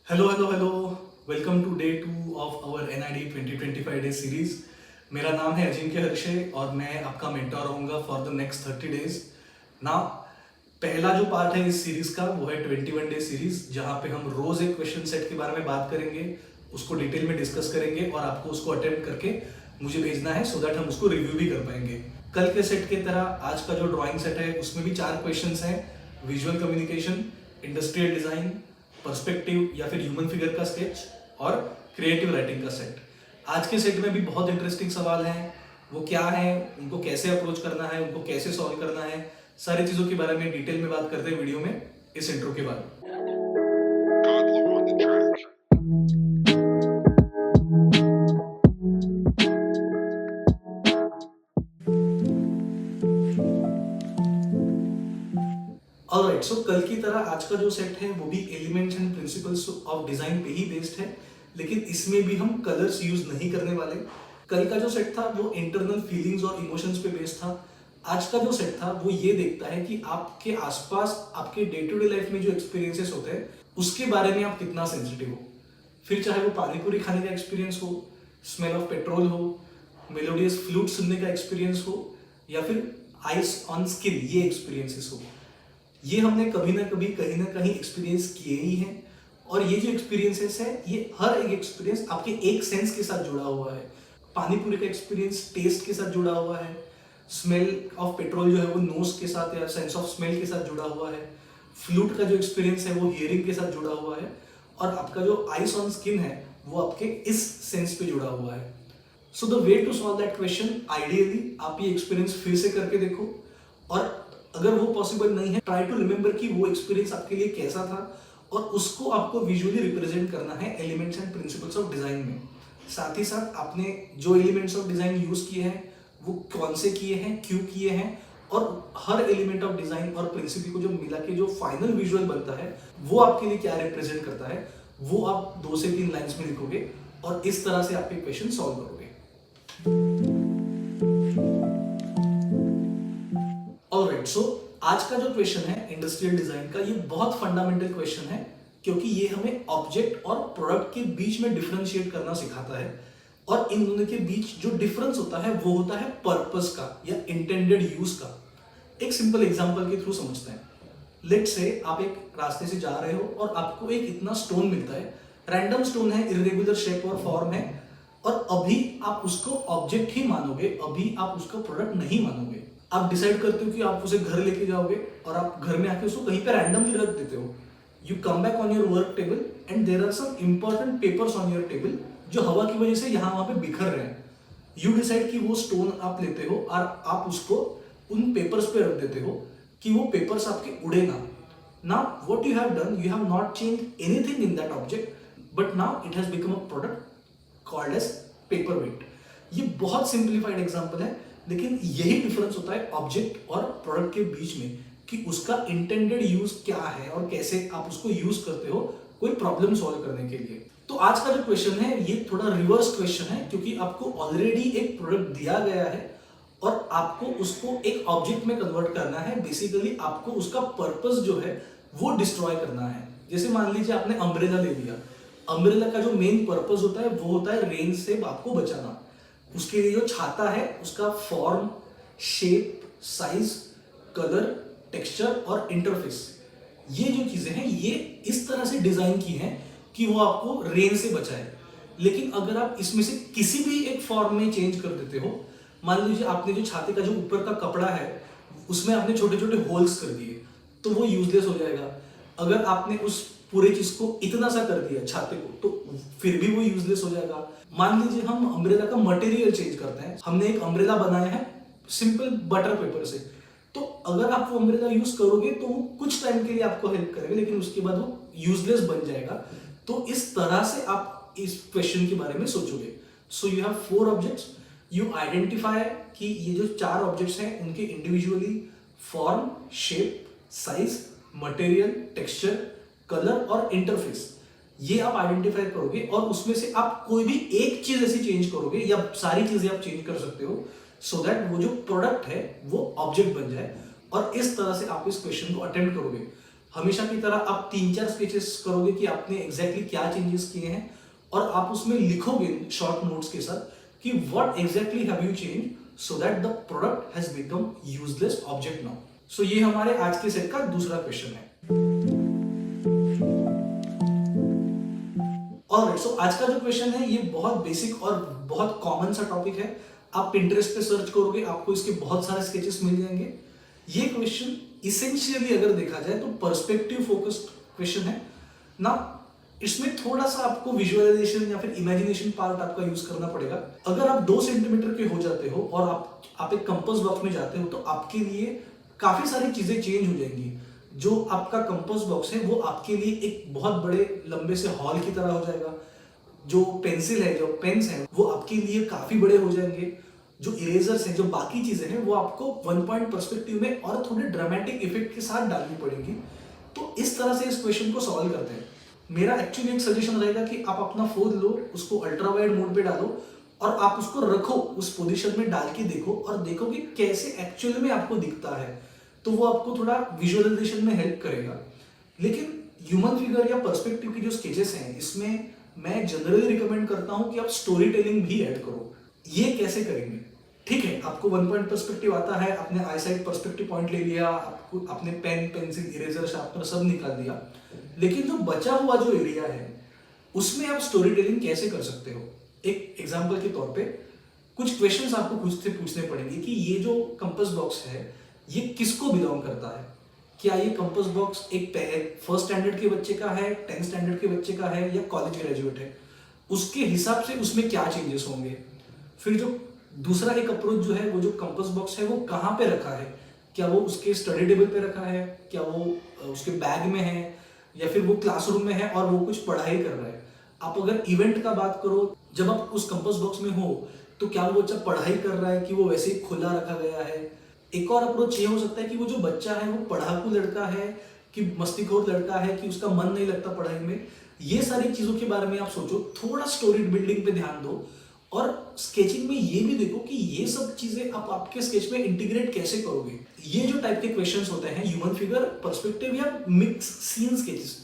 Hello hello hello. Welcome to day 2 of our NID 2025 day series. मेरा नाम है Ajinkya Hershey और मैं आपका मेंटर रहूंगा फॉर द नेक्स्ट 30 डेज ना। पहला जो पार्ट है इस सीरीज का वो है 21 डे सीरीज, जहां पे हम रोज एक क्वेश्चन सेट के बारे में बात करेंगे, उसको डिटेल में डिस्कस करेंगे और आपको उसको अटेम्प्ट करके मुझे भेजना है सो दैट हम उसको रिव्यू भी कर पाएंगे। कल के सेट की तरह आज का जो ड्राइंग सेट है उसमें भी 4 क्वेश्चंस हैं। Visual communication, industrial design, perspective या फिर ह्यूमन फिगर का स्केच और क्रिएटिव राइटिंग का सेट। आज के सेट में भी बहुत इंटरेस्टिंग सवाल हैं। वो क्या है, उनको कैसे अप्रोच करना है, उनको कैसे सॉल्व करना है, सारी चीजों के बारे में डिटेल में बात करते हैं वीडियो में इस इंट्रो के बाद। ऑलराइट, सो कल की तरह आज का जो सेट है वो भी elements and principles of design पे ही बेस्ड है, लेकिन इसमें भी हम कलर्स यूज नहीं करने वाले। कल का जो सेट था वो इंटरनल फीलिंग्स और इमोशंस पे बेस्ड था। आज का जो सेट था वो ये देखता है कि आपके आसपास आपके डे टू डे लाइफ में जो एक्सपीरियंसेस होते हैं उसके बारे में आप कितना सेंसिटिव हो। फिर चाहे वो पानी पूरी खाने का एक्सपीरियंस हो, स्मेल ऑफ पेट्रोल हो, मेलोडियस फ्लूट सुनने का एक्सपीरियंस हो या फिर आइस ऑन स्किन ये एक्सपीरियंसेस हो। ये हमने कभी ना कभी कहीं ना कहीं एक्सपीरियंस किए ही हैं। और ये जो एक्सपीरियंसेस है ये हर एक एक्सपीरियंस आपके एक सेंस के साथ जुड़ा हुआ है। पानी पूरी का एक्सपीरियंस टेस्ट के साथ जुड़ा हुआ है, स्मेल ऑफ पेट्रोल जो है वो नोज के साथ या सेंस ऑफ स्मेल के साथ जुड़ा हुआ है, फ्लूट का जो एक्सपीरियंस है वो हियरिंग के साथ जुड़ा हुआ है और आपका जो आइस ऑन स्किन है वो आपके इस सेंस पे जुड़ा हुआ है। So the way to solve that question, ideally आप ये एक्सपीरियंस फिर से करके देखो और अगर वो पॉसिबल नहीं है ट्राई टू रिमेंबर कि वो एक्सपीरियंस आपके लिए कैसा था और उसको आपको विजुअली रिप्रेजेंट करना है elements and principles of design में। साथ ही साथ आपने जो एलिमेंट्स ऑफ डिजाइन यूज किए हैं वो कौन से किए हैं, क्यों किए हैं और हर एलिमेंट ऑफ डिजाइन और प्रिंसिपल को जो मिला के जो फाइनल विजुअल बनता है वो आपके लिए क्या रिप्रेजेंट करता है वो आप 2 से 3 लाइंस में लिखोगे और इस तरह से आप एक क्वेश्चन सॉल्व करोगे। ऑलराइट, सो आज का जो क्वेश्चन है इंडस्ट्रियल डिजाइन का ये बहुत फंडामेंटल क्वेश्चन है क्योंकि ये हमें ऑब्जेक्ट और प्रोडक्ट के बीच में डिफरेंशिएट करना सिखाता है और इन दोनों के बीच जो डिफरेंस होता है वो होता है पर्पस का या इंटेंडेड यूज का। एक सिंपल एग्जांपल के थ्रू समझते हैं। लेट्स से आप एक रास्ते से जा रहे हो और आपको एक इतना स्टोन मिलता है, रैंडम स्टोन है, इरेगुलर शेप और फॉर्म है और अभी आप उसको ऑब्जेक्ट ही मानोगे, अभी आप उसको प्रोडक्ट नहीं मानोगे। आप डिसाइड करते हो कि आप उसे घर लेके जाओगे और आप घर में आके उसको कहीं पे रैंडमली रख देते हो। You come back on your work table and there are some important papers on your table जो हवा की वजह से यहाँ वहां पे बिखर रहे हैं। यू डिसाइड कि वो स्टोन आप लेते हो और आप उसको उन पेपर्स पे रख देते हो कि वो पेपर्स आपके उड़े ना। Now what you have done, you have not change anything in that object but now it has become a product called as paperweight. ये बहुत सिंप्लीफाइड एग्जांपल है लेकिन यही डिफरेंस होता है ऑब्जेक्ट और प्रोडक्ट के बीच में कि उसका इंटेंडेड यूज क्या है और कैसे आप उसको यूज करते हो कोई प्रॉब्लम सॉल्व करने के लिए। तो आज का जो क्वेश्चन है ये थोड़ा रिवर्स क्वेश्चन है क्योंकि आपको ऑलरेडी एक प्रोडक्ट दिया गया है और आपको उसको एक ऑब्जेक्ट में कन्वर्ट करना है। बेसिकली आपको उसका पर्पस जो है वो डिस्ट्रॉय करना है। जैसे मान लीजिए आपने अम्ब्रेला ले लिया, अम्ब्रेला का जो मेन पर्पस होता है वो होता है रेन से आपको बचाना। उसके लिए जो छाता है उसका form, shape, size, colour, texture और इंटरफेस, ये जो चीजें हैं ये इस तरह से डिजाइन की हैं कि वो आपको रेन से बचाए। लेकिन अगर आप इसमें से किसी भी एक फॉर्म में चेंज कर देते हो, मान लीजिए आपने जो छाते का जो ऊपर का कपड़ा है उसमें आपने छोटे छोटे होल्स कर दिए तो वो यूजलेस हो जाएगा। अगर आपने उस पूरे चीज को इतना सा कर दिया छाते को तो फिर भी वो यूजलेस हो जाएगा। मान लीजिए हम अम्ब्रेला का मटेरियल चेंज करते हैं, हमने एक अम्ब्रेला बनाया है सिंपल बटर पेपर से, तो अगर आप वो अम्ब्रेला यूज करोगे तो वो कुछ टाइम के लिए आपको हेल्प करेगा लेकिन उसके बाद वो यूजलेस बन जाएगा। तो इस तरह से आप इस क्वेश्चन के बारे में सोचोगे। So you have 4 objects, you identify कि ये जो 4 ऑब्जेक्ट्स हैं उनके individually form, shape, size, material, texture, colour और इंटरफेस ये आप आइडेंटिफाई करोगे और उसमें से आप कोई भी एक चीज ऐसी चेंज करोगे या सारी चीजें आप चेंज कर सकते हो सो दैट वो जो प्रोडक्ट है वो ऑब्जेक्ट बन जाए और इस तरह से आप इस क्वेश्चन को अटेम्प्ट करोगे। हमेशा की तरह आप 3-4 स्केचेस करोगे कि आपने एग्जैक्टली क्या चेंजेस किए हैं, और आप उसमें लिखोगे शॉर्ट नोट्स के साथ कि what exactly have you change so that the product has become useless object now. So ये हमारे आज के सेट का दूसरा क्वेश्चन है। ऑलराइट, सो आज का जो क्वेश्चन है ये बहुत बेसिक और बहुत कॉमन सा टॉपिक है। आप पिंटरेस्ट पे सर्च करोगे, आपको इसके बहुत सारे स्केचेस मिल जाएंगे। ये क्वेश्चन इसेंशियली अगर देखा जाए तो पर्सपेक्टिव फोकस्ड क्वेश्चन है ना। इसमें थोड़ा सा आपको विजुअलाइजेशन या फिर इमेजिनेशन पार्ट आपका यूज करना पड़ेगा। अगर आप 2 सेंटीमीटर के हो जाते हो और आप एक कंपास बॉक्स में जाते हो तो आपके लिए काफी सारी चीजें चेंज हो जाएंगी। जो आपका कंपास बॉक्स है वो आपके लिए एक बहुत बड़े लंबे से हॉल की तरह हो जाएगा। जो पेंसिल है, जो पेन्स हैं, वो आपके लिए काफी बड़े हो जाएंगे। जो इरेजर्स हैं, जो बाकी चीजें हैं, वो आपको 1 पॉइंट पर्सपेक्टिव में और थोड़े ड्रामेटिक इफेक्ट के साथ डालनी पड़ेगी। तो इस तरह से इस क्वेश्चन को सॉल्व करते हैं। मेरा एक्चुअली एक सजेशन रहेगा कि आप अपना फोन लो, उसको अल्ट्रा वाइड मोड पे डालो और आप उसको रखो, उस पोजीशन में डाल के देखो और देखो कि कैसे एक्चुअल में आपको दिखता है। तो वो आपको थोड़ा विजुअलाइजेशन में हेल्प करेगा। लेकिन ह्यूमन फिगर या पर्सपेक्टिव की जो स्केचेस हैं, इसमें मैं जनरली रिकमेंड करता हूं कि आप स्टोरी टेलिंग भी ऐड करो। ये कैसे करेंगे? ठीक है, आपको 1 पॉइंट पर्सपेक्टिव आता है, आपने आई साइड पर्सपेक्टिव पॉइंट ले लिया, आपको अपने पेन, पेंसिल, इरेजर, शार्पनर सब निकाल दिया, लेकिन जो बचा हुआ जो एरिया है उसमें आप स्टोरी टेलिंग कैसे कर सकते हो? एक एग्जांपल के तौर पे कुछ क्वेश्चंस आपको खुद से पूछने पड़ेंगे कि ये जो कंपास बॉक्स है ये किसको बिलोंग करता है। क्या ये कंपास बॉक्स एक फर्स्ट स्टैंडर्ड के बच्चे का है, 10th स्टैंडर्ड के बच्चे का है, या कॉलेज ग्रेजुएट है? उसके हिसाब से उसमें क्या चेंजेस होंगे। फिर जो दूसरा एक अप्रोच जो है, वो जो कंपास बॉक्स है वो कहाँ पे रखा है? क्या वो उसके स्टडी टेबल पे रखा है, क्या वो उसके बैग में है, या फिर वो क्लासरूम में है और वो कुछ पढ़ाई कर रहा है। आप अगर इवेंट का बात करो, जब आप उस कंपास बॉक्स में हो तो क्या वो बच्चा पढ़ाई कर रहा है कि वो वैसे ही खुला रखा गया है। एक और अप्रोच ये हो सकता है कि वो जो बच्चा है वो पढ़ाकू लड़का है कि मस्तीखोर लड़का है कि उसका मन नहीं लगता पढ़ाई में। ये सारी चीजों के बारे में आप सोचो, थोड़ा स्टोरी बिल्डिंग पे ध्यान दो और स्केचिंग में ये भी देखो कि ये सब चीजें आप आपके स्केच में इंटीग्रेट कैसे करोगे। ये जो टाइप के क्वेश्चंस होते हैं, ह्यूमन फिगर, पर्सपेक्टिव या मिक्स सीन स्केचेस,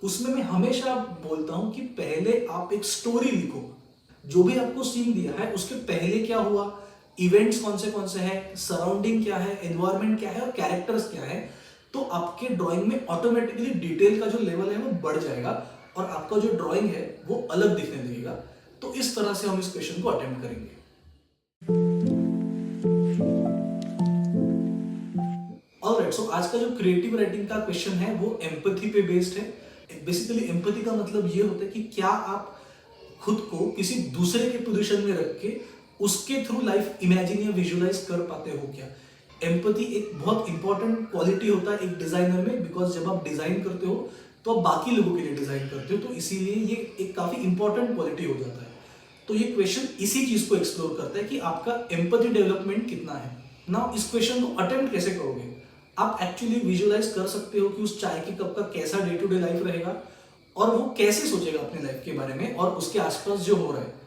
उसमें मैं हमेशा बोलता हूं कि पहले आप एक स्टोरी लिखो। जो भी आपको सीन दिया है उसके पहले क्या हुआ, इवेंट्स कौन से हैं, सराउंडिंग क्या है, एनवायरनमेंट क्या है और कैरेक्टर्स क्या है। तो आपके ड्राइंग में ऑटोमेटिकली डिटेल का जो लेवल है वो बढ़ जाएगा और आपका जो ड्राइंग है वो अलग दिखने लगेगा। तो इस तरह से हम इस क्वेश्चन को अटेम्प्ट करेंगे। ऑलराइट, सो आज का जो क्रिएटिव राइटिंग का क्वेश्चन है वो एम्पैथी पे बेस्ड है। बेसिकली एम्पैथी का मतलब ये होता है कि क्या आप खुद को किसी दूसरे के पोजीशन में रख के उसके थ्रू लाइफ इमेजिन या विजुअलाइज कर पाते हो क्या। एम्पैथी एक बहुत इंपॉर्टेंट क्वालिटी होता है एक डिजाइनर में, बिकॉज जब आप डिजाइन करते हो तो आप बाकी लोगों के लिए डिजाइन करते हो, तो इसीलिए ये एक काफी इंपॉर्टेंट क्वालिटी हो जाता है। तो ये क्वेश्चन इसी चीज को एक्सप्लोर करता है कि आपका एम्पैथी डेवलपमेंट कितना है ना। इस क्वेश्चन को अटेम्प्ट कैसे करोगे? आप एक्चुअली विजुअलाइज कर सकते हो कि उस चाय के कप का कैसा डे टू डे लाइफ रहेगा और वो कैसे सोचेगा अपने लाइफ के बारे में और उसके आसपास जो हो रहा है।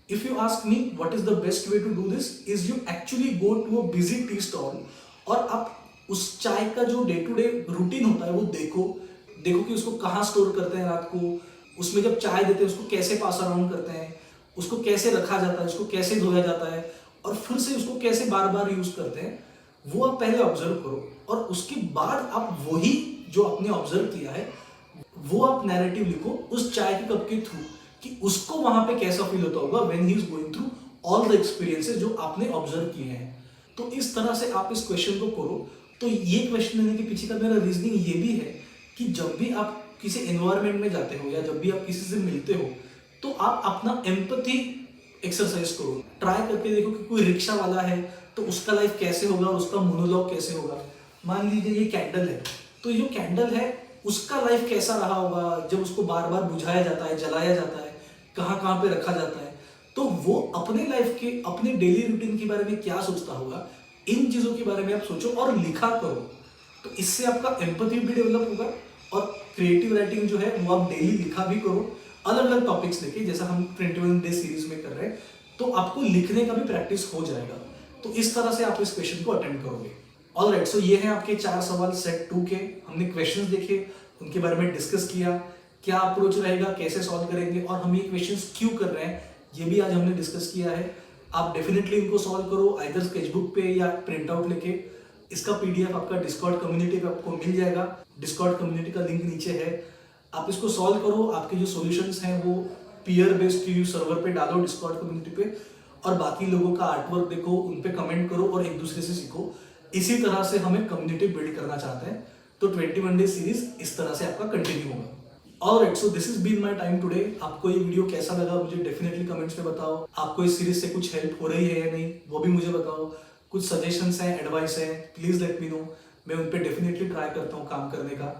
If you ask me what is the best way to do this is you actually go to a busy tea stall और आप उस चाय का जो डे टू डे रूटीन होता है वो देखो कि उसको कहाँ स्टोर करते हैं रात को, उसमें जब चाय देते हैं उसको कैसे पास अराउंड करते हैं, उसको कैसे रखा जाता है, उसको कैसे धोया जाता है और फिर से उसको कैसे बार बार यूज करते हैं, वो आप पहले ऑब्जर्व करो और उसके बाद आप वही जो आपने ऑब्जर्व किया है वो आप नैरेटिव लिखो उस चाय के कप के थ्रू कि उसको वहां पे कैसा फील होता होगा when he is going through all the experiences जो आपने ऑब्जर्व किए हैं। तो इस तरह से आप इस क्वेश्चन को करो। तो ये क्वेश्चन लेने के पीछे का मेरा रीजनिंग ये भी है कि जब भी आप किसी एनवायरनमेंट में जाते हो या जब भी आप किसी से मिलते हो तो आप अपना एम्पैथी एक्सरसाइज करो। ट्राई करके देखो कि कोई रिक्शा वाला है तो उसका लाइफ कैसे होगा, उसका मोनोलॉग कैसे होगा। मान लीजिए ये कैंडल है, तो ये कैंडल है उसका लाइफ कैसा रहा होगा जब उसको बार बार बुझाया जाता है, जलाया जाता है, कहाँ पे रखा जाता है। तो वो अपने लाइफ के, अपने डेली रूटीन के बारे में क्या सोचता होगा, इन चीजों के बारे में आप सोचो और लिखा करो। तो इससे आपका एम्पैथी भी डेवलप होगा और क्रिएटिव राइटिंग जो है वो आप डेली लिखा भी करो, अलग अलग टॉपिक्स लेके, जैसा हम 21 डे सीरीज में कर रहे हैं। तो आपको लिखने का भी प्रैक्टिस हो जाएगा। तो इस तरह से आप इस क्वेश्चन को अटेम्प्ट करोगे। ऑलराइट, सो ये हैं आपके 4 सवाल सेट 2 के। हमने क्वेश्चंस देखे, उनके बारे में डिस्कस किया, क्या अप्रोच रहेगा, कैसे सॉल्व करेंगे और हम ये क्वेश्चंस क्यों कर रहे हैं, ये भी आज हमने डिस्कस किया है। आप डेफिनेटली इनको सॉल्व करो, आइदर स्केचबुक पे या प्रिंट आउट लेके। इसका पीडीएफ आपका डिस्कॉर्ड कम्युनिटी पे आपको मिल जाएगा। डिस्कॉर्ड कम्युनिटी का लिंक नीचे है। आप इसको सॉल्व करो, आपके जो सॉल्यूशंस हैं वो पीयर बेस्ड क्यू सर्वर पे डालो डिस्कॉर्ड कम्युनिटी पे, और बाकी लोगों का आर्टवर्क देखो, उन पे कमेंट करो और एक दूसरे से सीखो। इसी तरह से हमें कम्युनिटी बिल्ड करना चाहते हैं, तो 21 डे सीरीज इस तरह से आपका कंटिन्यू होगा। Alright, so this is been my time today. आपको ये वीडियो कैसा लगा मुझे डेफिनेटली कमेंट्स में बताओ। आपको इस सीरीज से कुछ हेल्प हो रही है या नहीं वो भी मुझे बताओ। कुछ सजेशंस हैं, एडवाइस है, प्लीज लेट मी नो। मैं उन पे डेफिनेटली ट्राई करता हूँ काम करने का।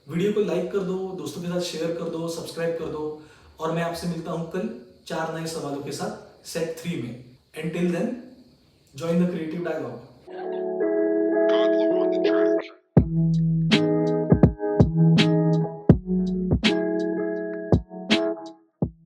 वीडियो को लाइक कर दो, दोस्तों के साथ शेयर कर दो, सब्सक्राइब कर दो, और मैं आपसे मिलता हूँ कल 4 नए सवालों के साथ सेट 3 में। And till then, join the creative dialogue.